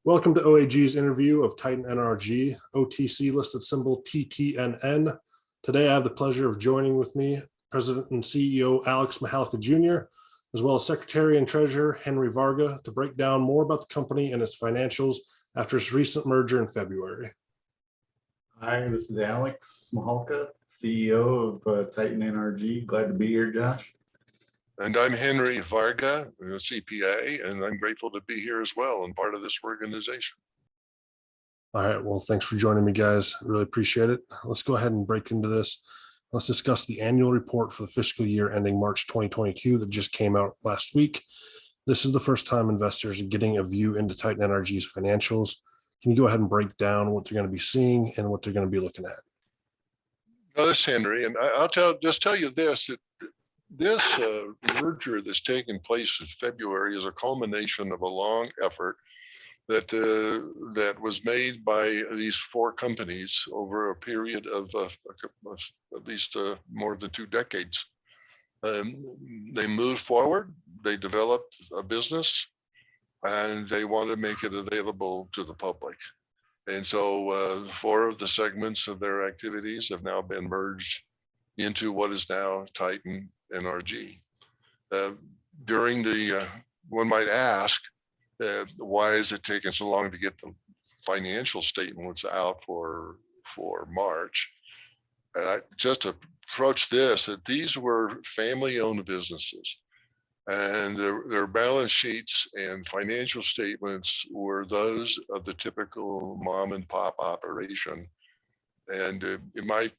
Welcome to OAG's interview of Titan NRG, OTC listed symbol TTNN. Today I have the pleasure of joining with me President and CEO Alex Majalca Jr., as well as Secretary and Treasurer Henry Varga, to break down more about the company and its financials after its recent merger in February. Hi, this is Alex Majalca, CEO of Titan NRG. Glad to be here, Josh. And I'm Henry Varga, a CPA, and I'm grateful to be here as well and part of this organization. All right, well, thanks for joining me, guys. Really appreciate it. Let's go ahead and break into this. Let's discuss the annual report for the fiscal year ending March 2022 that just came out last week. This is the first time investors are getting a view into Titan NRG's financials. Can you go ahead and break down what they're going to be seeing and what they're going to be looking at? Well, this is Henry, and I'll tell you this. This merger that's taken place in February is a culmination of a long effort that was made by these four companies over a period of at least more than 2 decades. They moved forward, they developed a business, and they want to make it available to the public. And so 4 of the segments of their activities have now been merged into what is now Titan NRG. During the, one might ask, why is it taking so long to get the financial statements out for March? And I just approached this, that these were family-owned businesses, and their balance sheets and financial statements were those of the typical mom and pop operation. And in my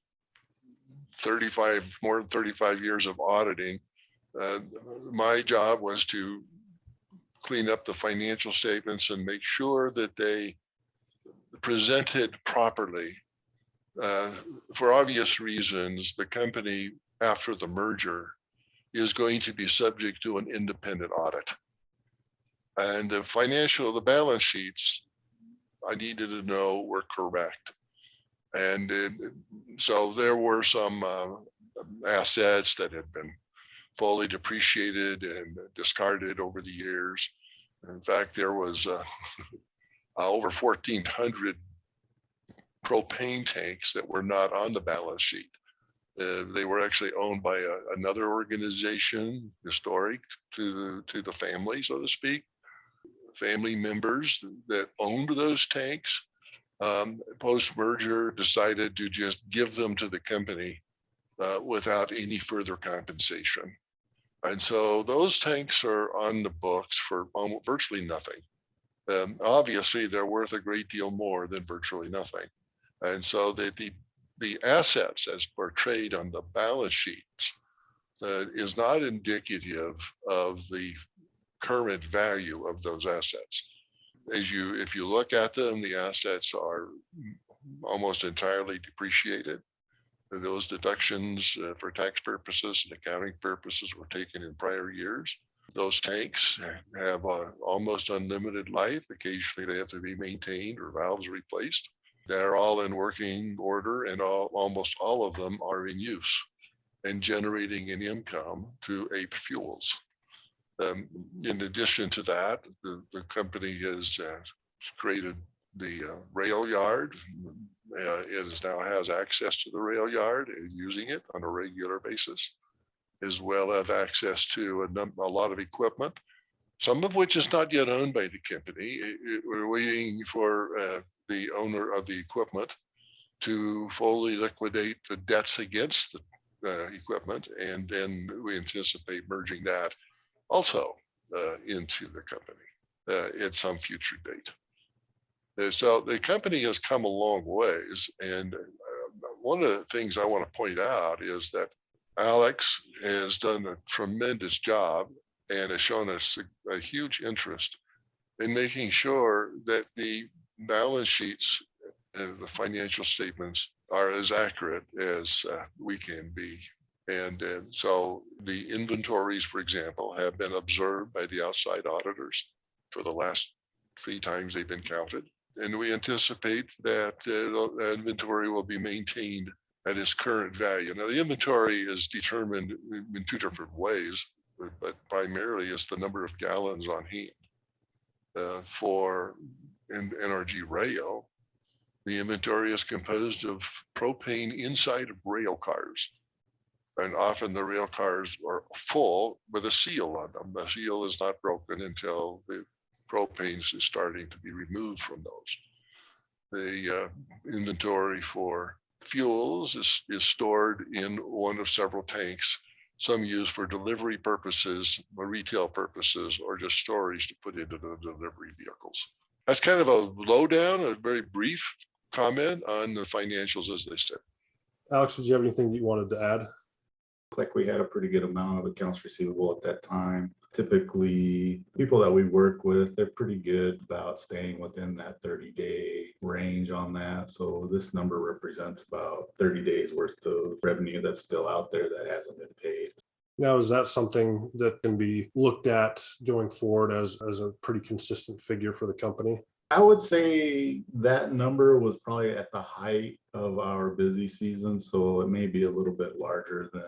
more than 35 years of auditing, my job was to clean up the financial statements and make sure that they presented properly. For obvious reasons, the company after the merger is going to be subject to an independent audit. And the balance sheets I needed to know were correct. And so there were some assets that had been fully depreciated and discarded over the years. In fact, there was over 1,400 propane tanks that were not on the balance sheet. They were actually owned by another organization, historic to the family, so to speak. Family members that owned those tanks post-merger decided to just give them to the company without any further compensation. And so those tanks are on the books for virtually nothing. Obviously, they're worth a great deal more than virtually nothing. And so the assets as portrayed on the balance sheets is not indicative of the current value of those assets. If you look at them, the assets are almost entirely depreciated. Those deductions for tax purposes and accounting purposes were taken in prior years. Those tanks have almost unlimited life. Occasionally they have to be maintained or valves replaced. They're all in working order, and almost all of them are in use and generating an income through APE fuels. In addition to that, the company has created the rail yard. It now has access to the rail yard and using it on a regular basis, as well as access to a lot of equipment, some of which is not yet owned by the company. We're waiting for the owner of the equipment to fully liquidate the debts against the equipment, and then we anticipate merging that also into the company at some future date. So the company has come a long ways, and one of the things I want to point out is that Alex has done a tremendous job and has shown us a huge interest in making sure that the balance sheets and the financial statements are as accurate as we can be. And so the inventories, for example, have been observed by the outside auditors for the last 3 times they've been counted. And we anticipate that inventory will be maintained at its current value. Now, the inventory is determined in 2 different ways, but primarily it's the number of gallons on hand. NRG rail, the inventory is composed of propane inside of rail cars. And often the rail cars are full with a seal on them. The seal is not broken until the propane is starting to be removed from those. The inventory for fuels is stored in one of several tanks, some used for delivery purposes, retail purposes, or just storage to put into the delivery vehicles. That's kind of a lowdown, a very brief comment on the financials as they sit. Alex, did you have anything that you wanted to add? Like we had a pretty good amount of accounts receivable at that time. Typically, people that we work with, they're pretty good about staying within that 30-day range on that. So this number represents about 30 days worth of revenue that's still out there that hasn't been paid. Now, is that something that can be looked at going forward as a pretty consistent figure for the company? I would say that number was probably at the height of our busy season, so it may be a little bit larger than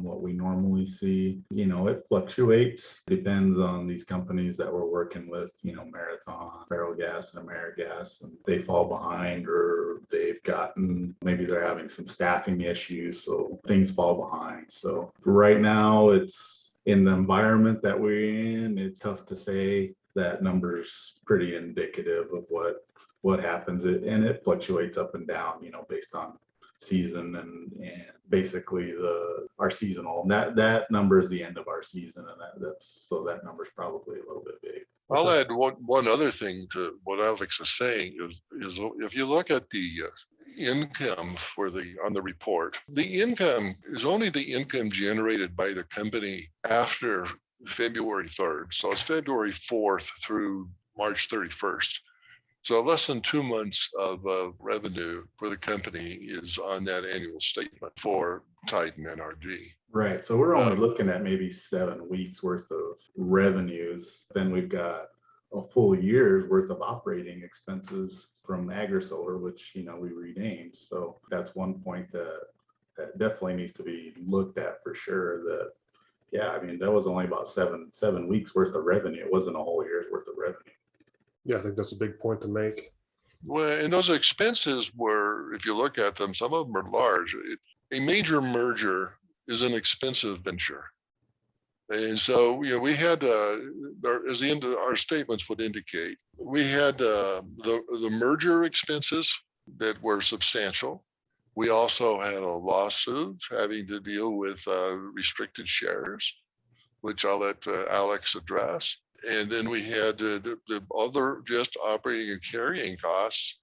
what we normally see. You know, it fluctuates, depends on these companies that we're working with, you know, Marathon, Ferrellgas, and AmeriGas, and they fall behind or they've gotten, maybe they're having some staffing issues, so things fall behind. So right now, it's in the environment that we're in, it's tough to say. That number's pretty indicative of what happens, and it fluctuates up and down, you know, based on season and basically our seasonal. And that number is the end of our season, and that number's probably a little bit big. I'll add one other thing to what Alex is saying is if you look at the income on the report, the income is only the income generated by the company after February 3rd. So it's February 4th through March 31st. So less than 2 months of revenue for the company is on that annual statement for Titan NRG. Right. So we're only looking at maybe 7 weeks worth of revenues. Then we've got a full year's worth of operating expenses from AgriSolar, which, you know, we renamed. So that's one point that definitely needs to be looked at for sure. That, yeah, I mean, that was only about seven weeks worth of revenue. It wasn't a whole year's worth of revenue. Yeah, I think that's a big point to make. Well, and those expenses were, if you look at them, some of them are large. A major merger is an expensive venture. And so, you know, we had, as the end of our statements would indicate, we had the merger expenses that were substantial. We also had a lawsuit having to deal with restricted shares, which I'll let Alex address. And then we had the other just operating and carrying costs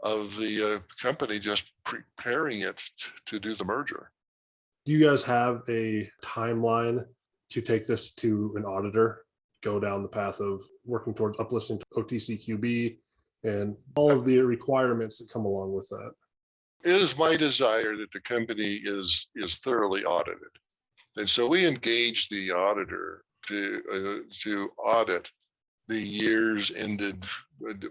of the company just preparing it to do the merger. Do you guys have a timeline to take this to an auditor, go down the path of working towards uplisting to OTCQB and all of the requirements that come along with that? It is my desire that the company is thoroughly audited. And so we engaged the auditor to audit the years ended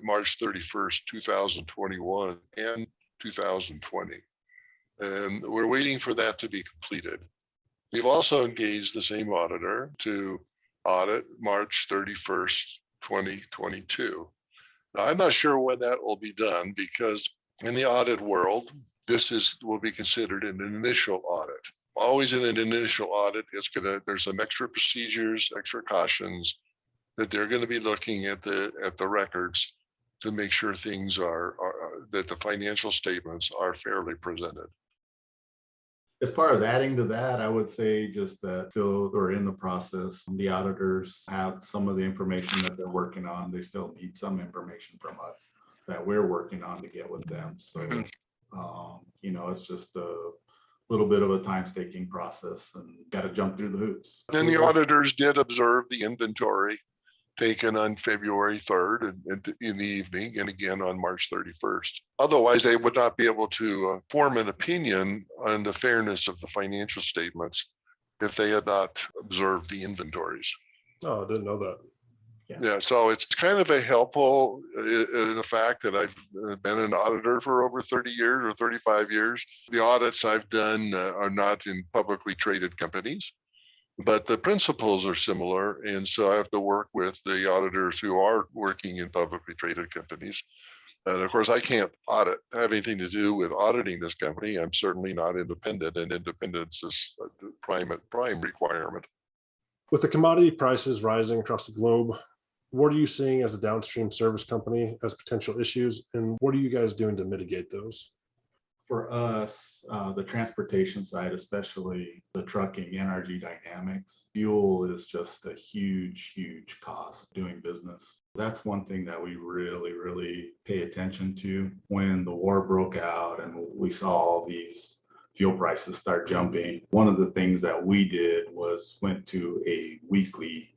March 31st, 2021 and 2020. And we're waiting for that to be completed. We've also engaged the same auditor to audit March 31st, 2022. Now, I'm not sure when that will be done because in the audit world, will be considered an initial audit. Always in an initial audit, there's some extra procedures, extra cautions that they're going to be looking at the records to make sure things that the financial statements are fairly presented. As far as adding to that, I would say just that still we're in the process. The auditors have some of the information that they're working on. They still need some information from us that we're working on to get with them. So, you know, it's just a little bit of a time-taking process and got to jump through the hoops. And the auditors did observe the inventory taken on February 3rd in the evening and again on March 31st. Otherwise, they would not be able to form an opinion on the fairness of the financial statements if they had not observed the inventories. Oh, I didn't know that. Yeah, so it's kind of a helpful in the fact that I've been an auditor for over 30 years or 35 years. The audits I've done are not in publicly traded companies. but the principles are similar. And so I have to work with the auditors who are working in publicly traded companies. And of course, I can't have anything to do with auditing this company. I'm certainly not independent, and independence is a prime requirement. With the commodity prices rising across the globe, what are you seeing as a downstream service company as potential issues, and what are you guys doing to mitigate those? For us, the transportation side, especially the trucking, NRG dynamics, fuel is just a huge cost doing business. That's one thing that we really pay attention to. When the war broke out and we saw all these fuel prices start jumping, one of the things that we did was went to a weekly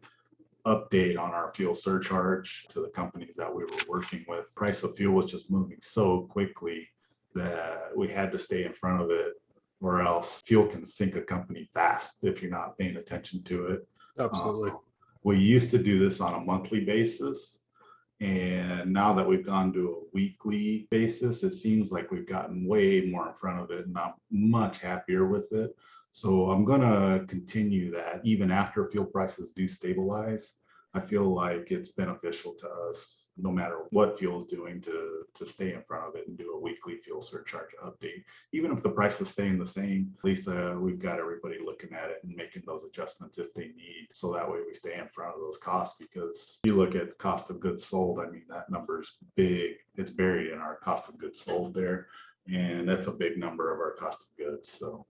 update on our fuel surcharge to the companies that we were working with. Price of fuel was just moving so quickly that we had to stay in front of it, or else fuel can sink a company fast if you're not paying attention to it. Absolutely. We used to do this on a monthly basis, and now that we've gone to a weekly basis, it seems like we've gotten way more in front of it, and I'm much happier with it. So I'm going to continue that even after fuel prices do stabilize. I feel like it's beneficial to us, no matter what fuel is doing, to stay in front of it and do a weekly fuel surcharge update. Even if the price is staying the same, at least we've got everybody looking at it and making those adjustments if they need. So that way we stay in front of those costs, because you look at cost of goods sold, I mean, that number's big. It's buried in our cost of goods sold there. And that's a big number of our cost of goods. So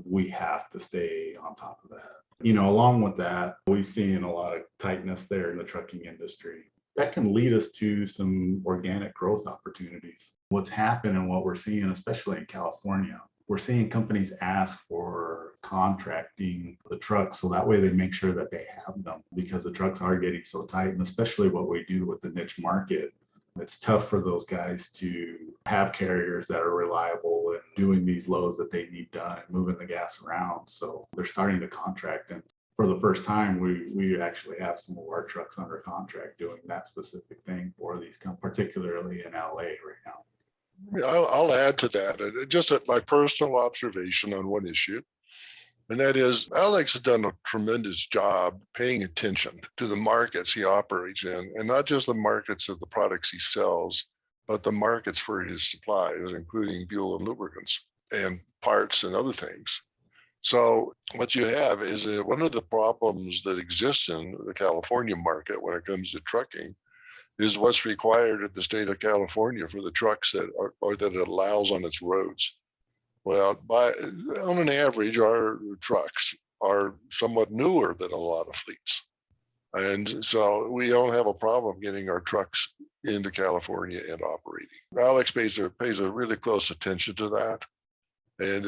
we have to stay on top of that. You know, along with that, we've seen a lot of tightness there in the trucking industry. That can lead us to some organic growth opportunities. What's happened and what we're seeing, especially in California, we're seeing companies ask for contracting the trucks, so that way they make sure that they have them, because the trucks are getting so tight. And especially what we do with the niche market, it's tough for those guys to have carriers that are reliable and doing these loads that they need done and moving the gas around. So they're starting to contract. And for the first time, we actually have some of our trucks under contract doing that specific thing for these companies, particularly in LA right now. I'll add to that. Just my personal observation on one issue. And that is, Alex has done a tremendous job paying attention to the markets he operates in, and not just the markets of the products he sells, but the markets for his supplies, including fuel and lubricants and parts and other things. So what you have is one of the problems that exists in the California market when it comes to trucking is what's required at the state of California for the trucks that that it allows on its roads. Well, on an average, our trucks are somewhat newer than a lot of fleets. And so we don't have a problem getting our trucks into California and operating. Alex pays a really close attention to that, and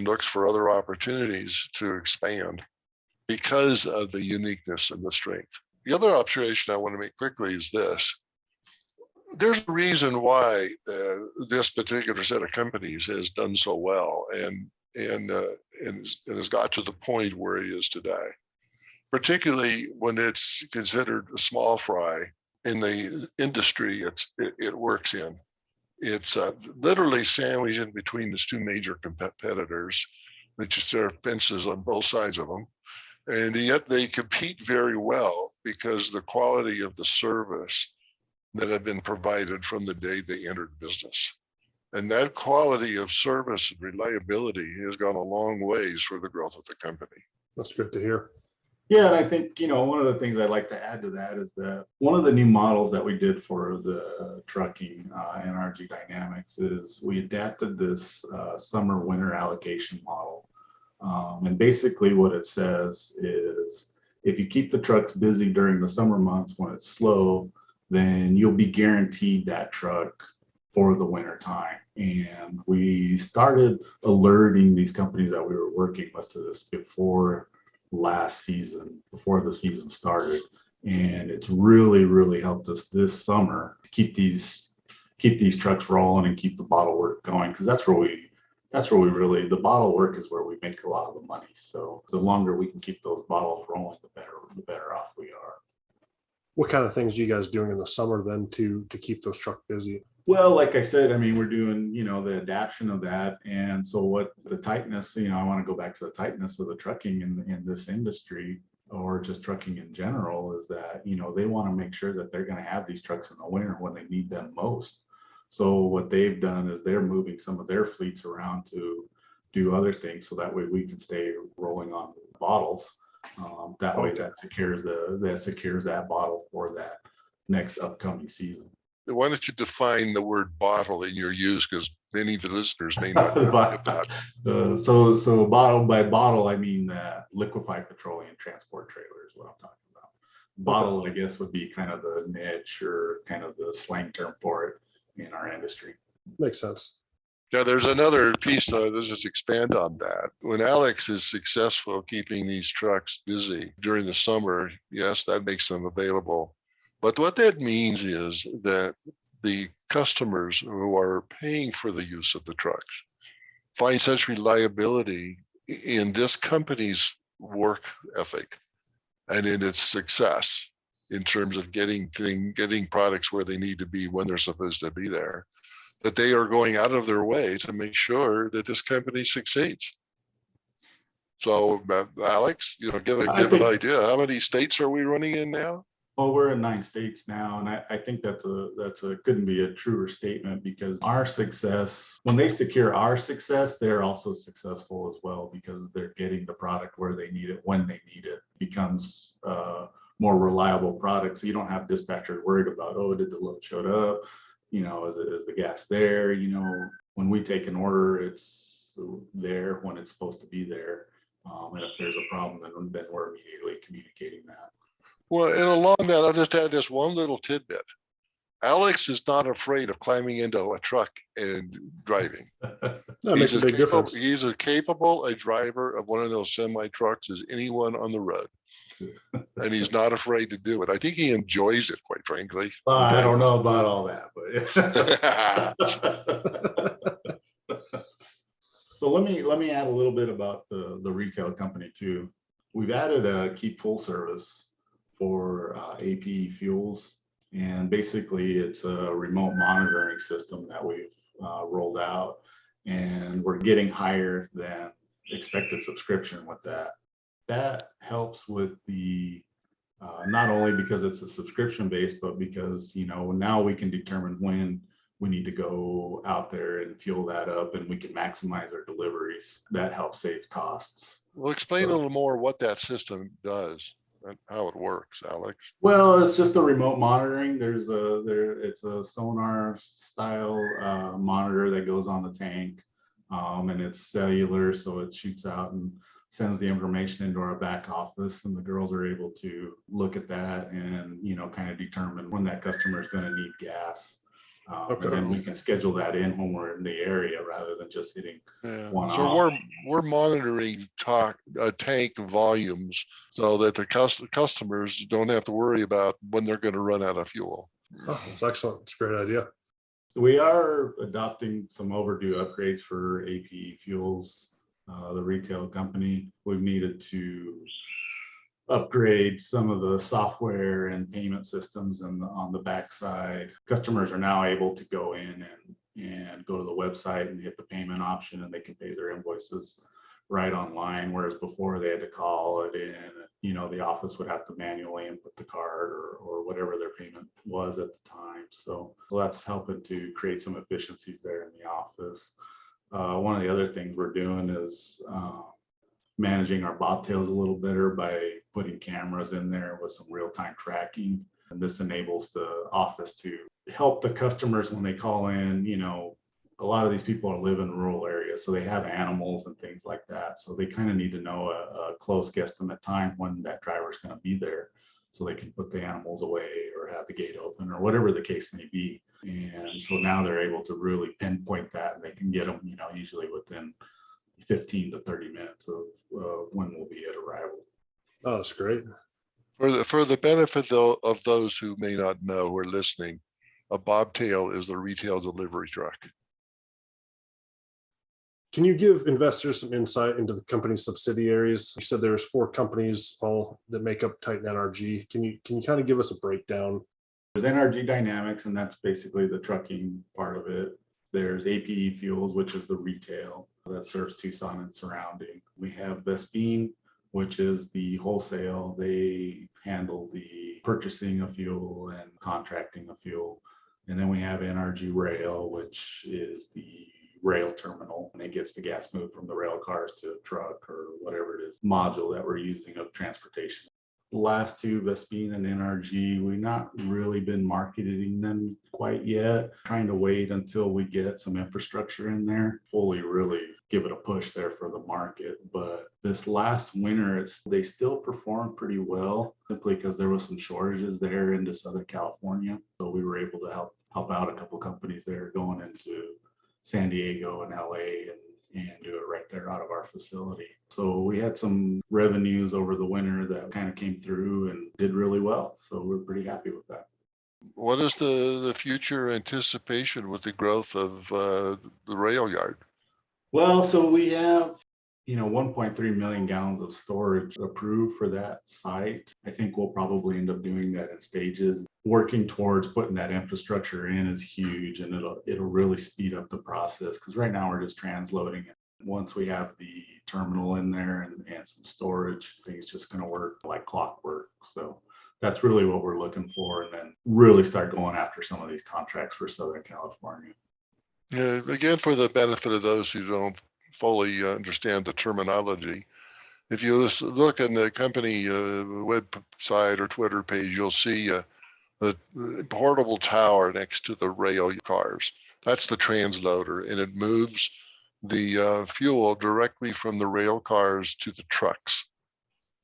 looks for other opportunities to expand because of the uniqueness and the strength. The other observation I want to make quickly is this. There's a reason why this particular set of companies has done so well and has got to the point where it is today, particularly when it's considered a small fry in the industry it works in. It's literally sandwiched in between its two major competitors, which there are fences on both sides of them. And yet they compete very well because the quality of the service that have been provided from the day they entered business. And that quality of service and reliability has gone a long ways for the growth of the company. That's good to hear. Yeah, and I think, one of the things I'd like to add to that is that one of the new models that we did for the trucking NRG dynamics is we adapted this summer-winter allocation model. And basically what it says is if you keep the trucks busy during the summer months when it's slow, then you'll be guaranteed that truck for the winter time. And we started alerting these companies that we were working with to this before last season, before the season started. And it's really helped us this summer to keep these trucks rolling and keep the bottle work going, because that's where we really, the bottle work is where we make a lot of the money. So the longer we can keep those bottles rolling, the better off we are. What kind of things are you guys doing in the summer then to keep those trucks busy? Well, like I said, I mean, we're doing, the adaption of that. And so what the tightness, I want to go back to the tightness of the trucking in this industry, or just trucking in general, is that, they want to make sure that they're going to have these trucks in the winter when they need them most. So what they've done is they're moving some of their fleets around to do other things. So that way we can stay rolling on bottles. That way Okay. that secures that bottle for that next upcoming season. Why don't you define the word bottle in your use? Because many of the listeners may not get that. So bottle by bottle, I mean liquefied petroleum transport trailer is what I'm talking about. Bottle, I guess, would be kind of the niche or kind of the slang term for it in our industry. Makes sense. Now, there's another piece, let's just expand on that. When Alex is successful keeping these trucks busy during the summer, yes, that makes them available. But what that means is that the customers who are paying for the use of the trucks find such reliability in this company's work ethic and in its success in terms of getting products where they need to be when they're supposed to be there, that they are going out of their way to make sure that this company succeeds. So, Alex, give an idea. How many states are we running in now? Well, we're in 9 states now, and I think that's couldn't be a truer statement, because our success, when they secure our success, they're also successful as well, because they're getting the product where they need it when they need it. It becomes more reliable product, so you don't have dispatchers worried about, oh, did the load showed up? Is the gas there? When we take an order, it's there when it's supposed to be there. And if there's a problem, then we're immediately communicating that. Well, and along that, I'll just add this one little tidbit. Alex is not afraid of climbing into a truck and driving. That makes a big difference. He's as capable a driver of one of those semi trucks as anyone on the road. And he's not afraid to do it. I think he enjoys it, quite frankly. I don't know about all that, but so let me add a little bit about the retail company too. We've added a keep full service for AP fuels, and basically it's a remote monitoring system that we've rolled out, and we're getting higher than expected subscription with that. That helps with the not only because it's a subscription based, but because now we can determine when we need to go out there and fuel that up, and we can maximize our deliveries. That helps save costs. Well, explain a little more what that system does and how it works, Alex. Well, it's just a remote monitoring. It's a sonar style monitor that goes on the tank, and it's cellular, so it shoots out and sends the information into our back office, and the girls are able to look at that and kind of determine when that customer is going to need gas. Okay. And then we can schedule that in when we're in the area rather than just hitting one so off. We're monitoring tank volumes so that the customers don't have to worry about when they're going to run out of fuel. Oh, that's excellent. It's a great idea. We are adopting some overdue upgrades for AP Fuels, the retail company. We've needed to upgrade some of the software and payment systems on the backside. Customers are now able to go in and go to the website and hit the payment option, and they can pay their invoices right online, whereas before they had to call it in. The office would have to manually input the card or whatever their payment was at the time. So that's helping to create some efficiencies there in the office. One of the other things we're doing is managing our bobtails a little better by putting cameras in there with some real-time tracking. And this enables the office to help the customers when they call in. A lot of these people live in rural areas, so they have animals and things like that. So they kind of need to know a close guesstimate time when that driver is going to be there, so they can put the animals away or have the gate open or whatever the case may be. And so now they're able to really pinpoint that, and they can get them, usually within 15 to 30 minutes of when we'll be at arrival. Oh, that's great. For the benefit though of those who may not know who are listening, a bobtail is the retail delivery truck. Can you give investors some insight into the company's subsidiaries? You said there's 4 companies all that make up Titan NRG. Can you kind of give us a breakdown There's NRG Dynamics, and that's basically the trucking part of it. There's APE Fuels, which is the retail that serves Tucson and surrounding. We have Vespine, which is the wholesale. They handle the purchasing of fuel and contracting of fuel. And then we have NRG Rail, which is the rail terminal, and it gets the gas moved from the rail cars to a truck or whatever it is, module that we're using of transportation. The last two, Vespine and NRG, we've not really been marketing them quite yet, trying to wait until we get some infrastructure in there, fully really give it a push there for the market. But this last winter, they still performed pretty well, simply because there was some shortages there into Southern California. So we were able to help out a couple companies there going into San Diego and LA and do it right there out of our facility. So we had some revenues over the winter that kind of came through and did really well. So we're pretty happy with that. What is the future anticipation with the growth of the rail yard? Well, so we have 1.3 million gallons of storage approved for that site. I think we'll probably end up doing that in stages. Working towards putting that infrastructure in is huge, and it'll really speed up the process, because right now we're just transloading it. Once we have the terminal in there and some storage, I think it's just going to work like clockwork. So that's really what we're looking for, and then really start going after some of these contracts for Southern California. Yeah, again, for the benefit of those who don't fully understand the terminology, if you look on the company website or Twitter page, you'll see a portable tower next to the rail cars. That's the transloader, and it moves the fuel directly from the rail cars to the trucks.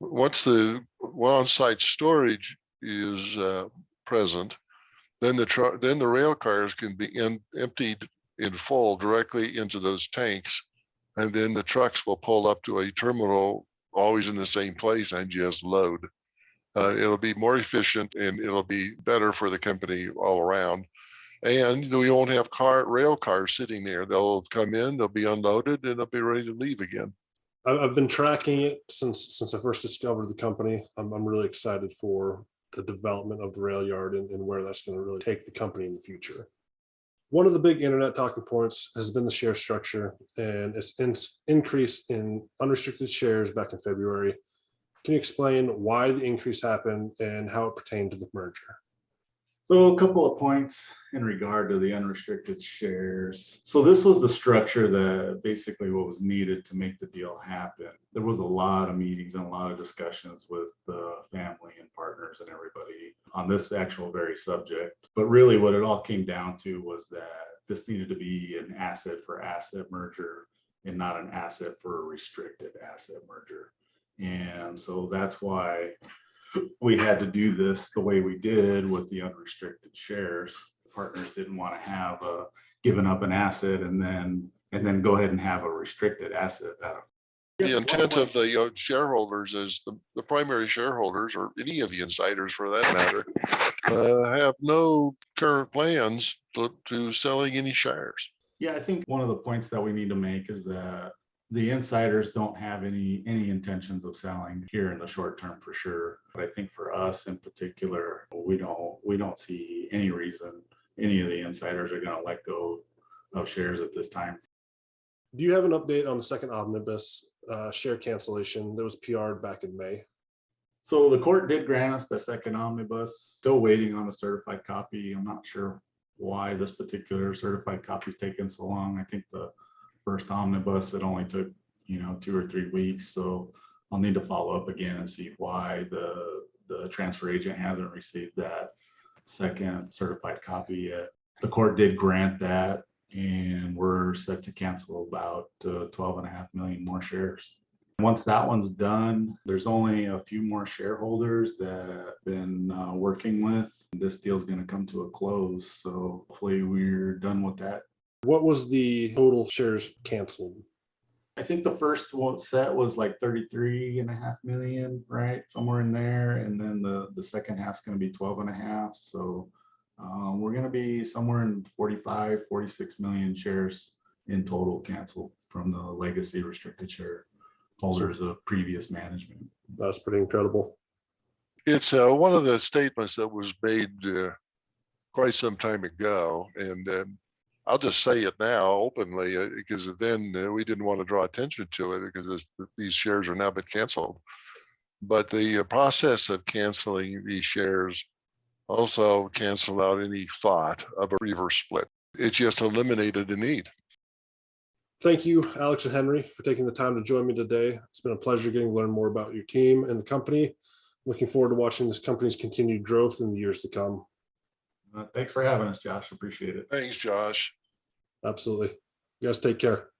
Once the on-site storage is present, then the rail cars can be emptied in full directly into those tanks, and then the trucks will pull up to a terminal always in the same place and just load. It'll be more efficient, and it'll be better for the company all around. And we won't have rail cars sitting there. They'll come in, they'll be unloaded, and they'll be ready to leave again. I've been tracking it since I first discovered the company. I'm really excited for the development of the rail yard and where that's going to really take the company in the future. One of the big internet talking points has been the share structure and its increase in unrestricted shares back in February. Can you explain why the increase happened and how it pertained to the merger? So a couple of points in regard to the unrestricted shares. So this was the structure that basically what was needed to make the deal happen. There was a lot of meetings and a lot of discussions with the family and partners and everybody on this actual very subject. But really what it all came down to was that this needed to be an asset for asset merger and not an asset for a restricted asset merger. And so that's why we had to do this the way we did with the unrestricted shares. Partners didn't want to have given up an asset and then go ahead and have a restricted asset. The intent of the shareholders is the primary shareholders, or any of the insiders for that matter, have no current plans to selling any shares. Yeah, I think one of the points that we need to make is that the insiders don't have any intentions of selling here in the short term for sure. But I think for us in particular, we don't see any reason any of the insiders are going to let go of shares at this time. Do you have an update on the second omnibus share cancellation that was PR'd back in May? So the court did grant us the second omnibus. Still waiting on the certified copy. I'm not sure why this particular certified copy is taking so long. I think the first omnibus, it only took 2 or 3 weeks, so I'll need to follow up again and see why the transfer agent hasn't received that second certified copy yet. The court did grant that, and we're set to cancel about 12.5 million more shares. Once that one's done, there's only a few more shareholders that I've been working with. This deal's going to come to a close, so hopefully we're done with that. What was the total shares canceled? I think the first one set was like 33.5 million, right? Somewhere in there. And then the second half's going to be 12.5. So we're going to be somewhere in 45, 46 million shares in total canceled from the legacy restricted share holders of previous management. That's pretty incredible. It's one of the statements that was made quite some time ago. And I'll just say it now openly because then we didn't want to draw attention to it because these shares are now been canceled. But the process of canceling these shares also canceled out any thought of a reverse split. It just eliminated the need. Thank you, Alex and Henry, for taking the time to join me today. It's been a pleasure getting to learn more about your team and the company. Looking forward to watching this company's continued growth in the years to come. Thanks for having us, Josh. Appreciate it. Thanks, Josh. Absolutely. You guys take care.